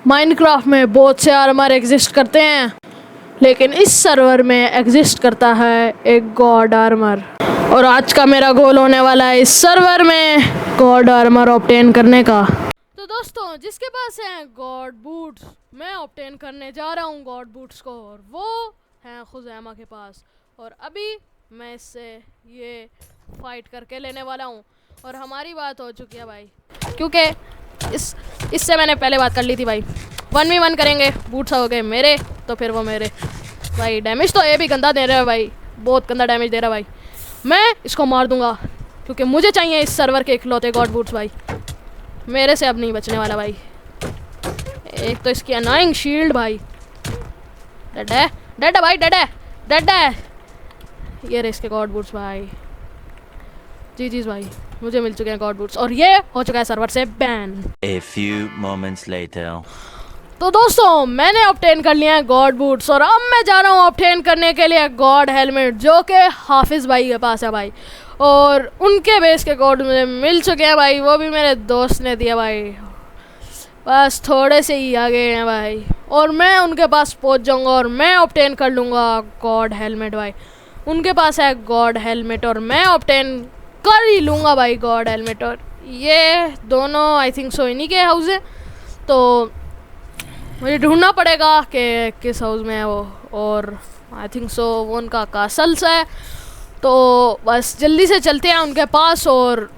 Minecraft में बहुत से आर्मर एग्जिस्ट करते हैं, लेकिन इस सर्वर में एग्जिस्ट करता है एक गॉड आर्मर। और आज का मेरा गोल होने वाला है इस सर्वर में गॉड आर्मर ऑब्टेन करने का। तो दोस्तों, जिसके पास है गॉड बूट्स, मैं ऑब्टेन करने जा रहा हूँ गॉड बूट्स को, और वो है खुज़ैमा के पास। और अभी मैं इससे ये फाइट करके लेने वाला हूँ। और हमारी बात हो चुकी है भाई, क्योंकि इससे मैंने पहले बात कर ली थी भाई। 1v1 करेंगे, बूट्स हो गए मेरे तो फिर वो मेरे। भाई डैमेज तो ये भी गंदा दे रहा है भाई, बहुत गंदा डैमेज दे रहा है भाई। मैं इसको मार दूंगा क्योंकि मुझे चाहिए इस सर्वर के इकलौते गॉड बूट्स भाई। मेरे से अब नहीं बचने वाला भाई। एक तो इसकी अनोइंग शील्ड भाई, डेड है, डेड है भाई, डेड है, डेड है। ये रहे इसके गॉड बूट्स भाई। जी भाई, मुझे मिल चुके हैं गॉड बूट्स और ये हो चुका है सर्वर से ban. A few moments later. तो दोस्तों, मैंने ऑब्टेन कर लिया है गॉड बूट्स और अब मैं जा रहा हूँ ऑब्टेन करने के लिए गॉड हेलमेट, जो कि हाफिज़ भाई के पास है भाई। और उनके बेस के गॉड मुझे मिल चुके हैं भाई, वो भी मेरे दोस्त ने दिया भाई। बस थोड़े से ही आगे हैं भाई और मैं उनके पास पहुँच जाऊँगा और मैं ऑब्टेन कर लूँगा गॉड हेलमेट भाई। उनके पास है गॉड हेलमेट और मैं ऑब्टेन कर ही लूँगा भाई गॉड हेलमेट। और ये दोनों आई थिंक सो इन्हीं के हाउस है, तो मुझे ढूंढना पड़ेगा कि किस हाउस में है वो। और आई थिंक सो वो उनका कासल्स है, तो बस जल्दी से चलते हैं उनके पास और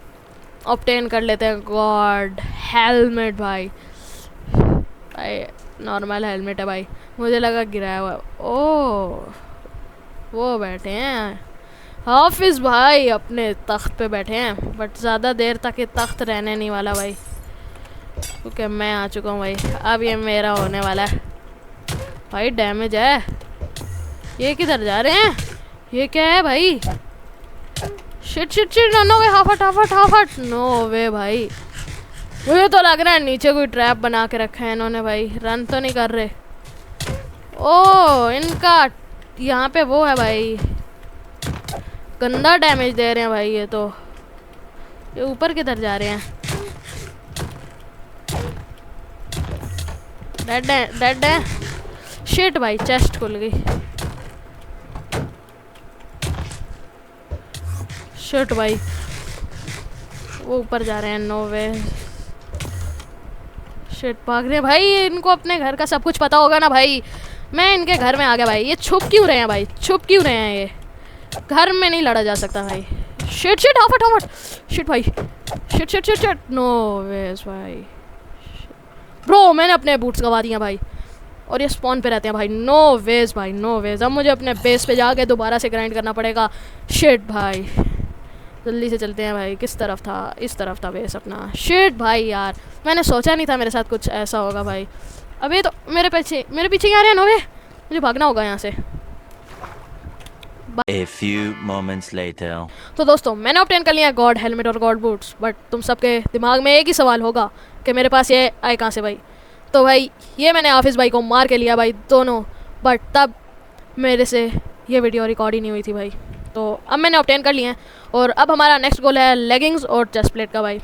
ऑब्टेन कर लेते हैं गॉड हेलमेट भाई। भाई नॉर्मल हेलमेट है भाई, मुझे लगा गिराया हुआ। ओह, वो बैठे हैं हाफिज़ भाई, अपने तख्त पे बैठे हैं। बट ज़्यादा देर तक ये तख्त रहने नहीं वाला भाई, क्योंकि मैं आ चुका हूँ भाई। अब ये मेरा होने वाला है भाई। डैमेज है, ये किधर जा रहे हैं, ये क्या है भाई। शिट शिट शिट, नो वे, हाफट हाफट हाफट, नो वे भाई। मुझे तो लग रहा है नीचे कोई ट्रैप बना के रखा है इन्होंने भाई, रन तो नहीं कर रहे। ओ, इनका यहाँ पे वो है भाई, गंदा डैमेज दे रहे हैं भाई। ये तो ये ऊपर किधर जा रहे हैं, डेड है, डेड है। शिट भाई, चेस्ट खुल गई। शिट भाई, वो ऊपर जा रहे हैं, नो वे। शिट, भाग रहे हैं भाई। इनको अपने घर का सब कुछ पता होगा ना भाई। मैं इनके घर में आ गया भाई। ये छुप क्यों रहे हैं भाई, छुप क्यों रहे हैं, ये घर में नहीं लड़ा जा सकता भाई। शिट शिट, हाफट हाफट, शिट भाई, shit shit shit shit, no ways भाई। ब्रो, मैंने अपने बूट्स गवा दिए भाई और ये स्पॉन पे रहते हैं भाई। नो वेज भाई, नो वेज। अब मुझे अपने बेस पे जाके दोबारा से ग्राइंड करना पड़ेगा। शिट भाई, जल्दी से चलते हैं भाई। किस तरफ था, इस तरफ था बेस अपना। शिट भाई यार, मैंने सोचा नहीं था मेरे साथ कुछ ऐसा होगा भाई। अब ये तो मेरे पीछे ही आ रहे हैं। नो वे, मुझे भागना होगा यहाँ से। A few moments later. तो दोस्तों, मैंने ऑब्टेन कर लिया है गॉड हेलमेट और गॉड बूट्स। बट तुम सबके दिमाग में एक ही सवाल होगा कि मेरे पास ये आए कहाँ से भाई। तो भाई, ये मैंने हाफिज़ भाई को मार के लिया भाई दोनों, बट तब मेरे से ये वीडियो रिकॉर्ड ही नहीं हुई थी भाई। तो अब मैंने ऑब्टेन कर लिए हैं और अब हमारा नेक्स्ट गोल है लेगिंग्स और चेस्ट प्लेट का भाई।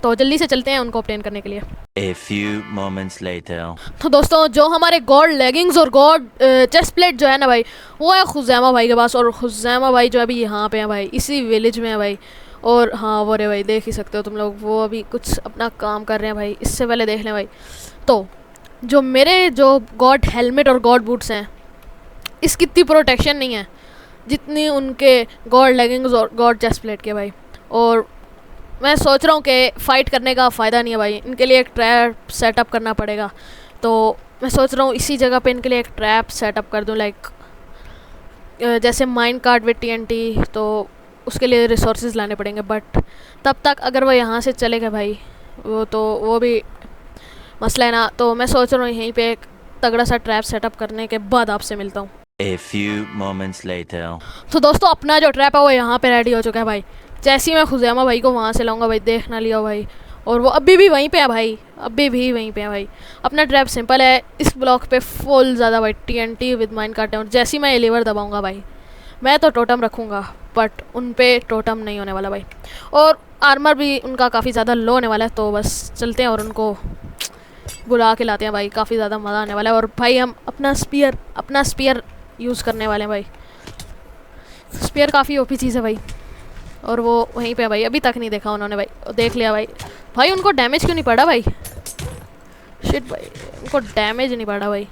तो जल्दी से चलते हैं उनको ऑब्टेन करने के लिए। A few moments later. तो दोस्तों, जो हमारे गॉड लेगिंग्स और गॉड चेस्ट प्लेट जो है ना भाई, वो है खुज़ैमा भाई के पास। और खुज़ैमा भाई जो अभी यहाँ पे हैं भाई, इसी विलेज में है भाई। और हाँ, वो रे भाई, देख ही सकते हो तुम लोग, वो अभी कुछ अपना काम कर रहे हैं भाई। इससे पहले देख लें भाई। तो जो मेरे जो गॉड हेलमेट और गॉड बूट्स हैं, इसकी इतनी प्रोटेक्शन नहीं है जितनी उनके गॉड लेगिंग्स और गॉड चेस्ट प्लेट के भाई। और मैं सोच रहा हूँ कि फ़ाइट करने का फ़ायदा नहीं है भाई, इनके लिए एक ट्रैप सेटअप करना पड़ेगा। तो मैं सोच रहा हूँ इसी जगह पे इनके लिए एक ट्रैप सेटअप कर दूँ, लाइक जैसे माइन कार्ट विद TNT। तो उसके लिए रिसोर्सेज लाने पड़ेंगे, बट तब तक अगर वो यहाँ से चले गए भाई, वो भी मसला है ना। तो मैं सोच रहा हूँ यहीं पे एक तगड़ा सा ट्रैप सेटअप करने के बाद आपसे मिलता हूँ। A few moments later. तो दोस्तों, अपना जो ट्रैप है वो यहाँ पे रेडी हो चुका है भाई। जैसे ही मैं खुज़ैमा भाई को वहाँ से लाऊंगा भाई, देख ना लिया भाई। और वो अभी भी वहीं पे है भाई, अभी भी वहीं पे है भाई। अपना ट्रैप सिंपल है, इस ब्लॉक पे फुल ज़्यादा भाई TNT विद माइन कार्ट है। और जैसे ही मैं ये लीवर दबाऊंगा भाई, मैं तो टोटम रखूँगा, बट उन पे टोटम नहीं होने वाला भाई। और आर्मर भी उनका काफ़ी ज़्यादा लो होने वाला है। तो बस चलते हैं और उनको बुला के लाते हैं भाई, काफ़ी ज़्यादा मज़ा आने वाला है। और भाई हम अपना स्पीयर यूज़ करने वाले हैं भाई। स्पीयर काफ़ी ओपी चीज़ है भाई। और वो वहीं पे है भाई, अभी तक नहीं देखा उन्होंने भाई। देख लिया भाई। भाई उनको डैमेज क्यों नहीं पड़ा भाई? शिट भाई, उनको डैमेज नहीं पड़ा भाई,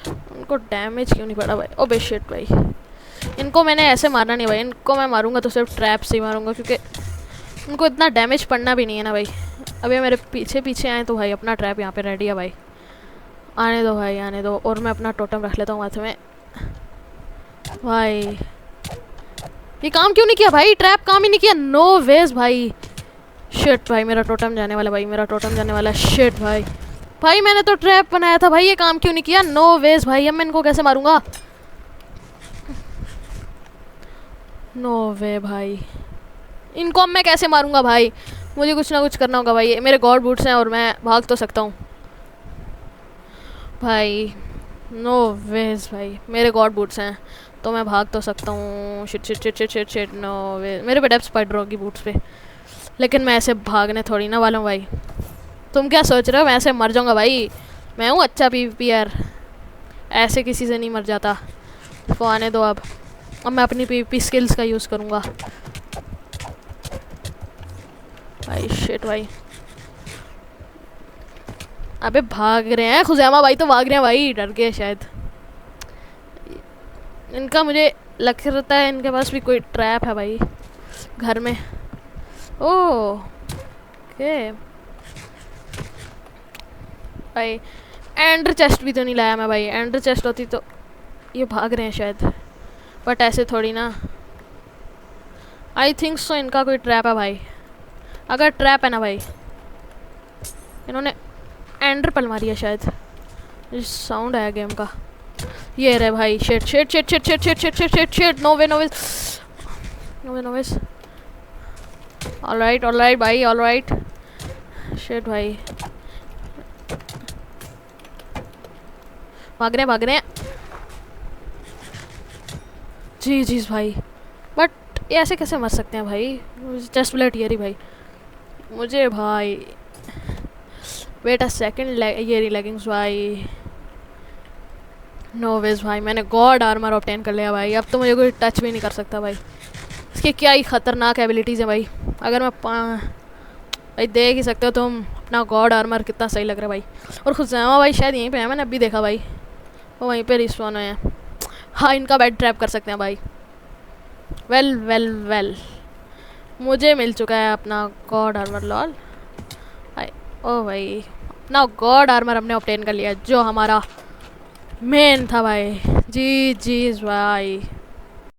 उनको डैमेज क्यों नहीं पड़ा भाई? ओबे शिट भाई, इनको मैंने ऐसे मारना नहीं भाई। इनको मैं मारूंगा तो सिर्फ ट्रैप से ही मारूंगा, क्योंकि उनको इतना डैमेज पड़ना भी नहीं है ना भाई। अभी मेरे पीछे पीछे आए तो भाई अपना ट्रैप यहाँ पे रेडी है भाई। आने दो भाई, आने दो। और मैं अपना टोटम रख लेता हूँ हाथ में भाई। ये काम क्यों नहीं किया भाई? ट्रैप काम ही नहीं किया। नो वेज भाई। शिट भाई, मेरा टोटम जाने वाला भाई, मेरा टोटम जाने वाला। शिट भाई, भाई मैंने तो ट्रैप बनाया था भाई, ये काम क्यों नहीं किया? नो वेज भाई, अब मैं इनको कैसे मारूंगा? नो वे भाई, इनको अब मैं कैसे मारूंगा भाई? मुझे कुछ ना कुछ करना होगा भाई। मेरे गॉड बूट्स हैं और मैं भाग तो सकता हूँ भाई। नो वेज भाई, मेरे गॉड बूट्स हैं तो मैं भाग तो सकता हूँ। Shit shit shit shit shit shit, no way. मेरे पे डेप्स पड़ रही बूट्स पे, लेकिन मैं ऐसे भागने थोड़ी ना वाला हूँ भाई। तुम क्या सोच रहे हो मैं ऐसे मर जाऊँगा भाई? मैं हूँ अच्छा PvPer, ऐसे किसी से नहीं मर जाता। तो आने दो अब मैं अपनी PvP स्किल्स का यूज़ करूँगा भाई। शिट भाई, अबे भाग रहे हैं खुज़ैमा भाई, तो भाग रहे हैं भाई, डर गए शायद। इनका मुझे लगता है इनके पास भी कोई ट्रैप है भाई घर में। ओह ओके भाई, एंडर चेस्ट भी तो नहीं लाया मैं भाई। एंडर चेस्ट होती तो ये भाग रहे हैं शायद, बट ऐसे थोड़ी ना। आई थिंक सो इनका कोई ट्रैप है भाई। अगर ट्रैप है ना भाई, इन्होंने एंडर पल मारी है शायद। साउंड आया गेम का, ये रहे भाई। Shit shit shit shit shit shit shit shit shit shit, no way no way no way no way. Alright भाई, ऑलराइट। शिट भाई, भाग रहे हैं जी जी भाई। बट ये ऐसे कैसे मर सकते हैं भाई? चेस्ट प्लेट ये रही भाई मुझे भाई। वेट अ सेकंड, ये रही लेगिंग्स भाई। नो वेज भाई, मैंने गॉड आर्मर ऑब्टेन कर लिया भाई। अब तो मुझे कोई टच भी नहीं कर सकता भाई। इसकी क्या ही ख़तरनाक एबिलिटीज़ है भाई। अगर मैं भाई देख ही सकते हो तुम अपना गॉड आर्मर कितना सही लग रहा है भाई। और खुज़ैमा भाई शायद यहीं पे है, मैंने अभी देखा भाई, वो वहीं पे रिस्पॉन हुए हैं। हाँ, इनका बेड ट्रैप कर सकते हैं भाई। वेल मुझे मिल चुका है अपना गॉड आर्मर। लॉल भाई, ओ भाई अपना गॉड आर्मर हमने ऑब्टेन कर लिया, जो हमारा मेन था भाई। जी भाई।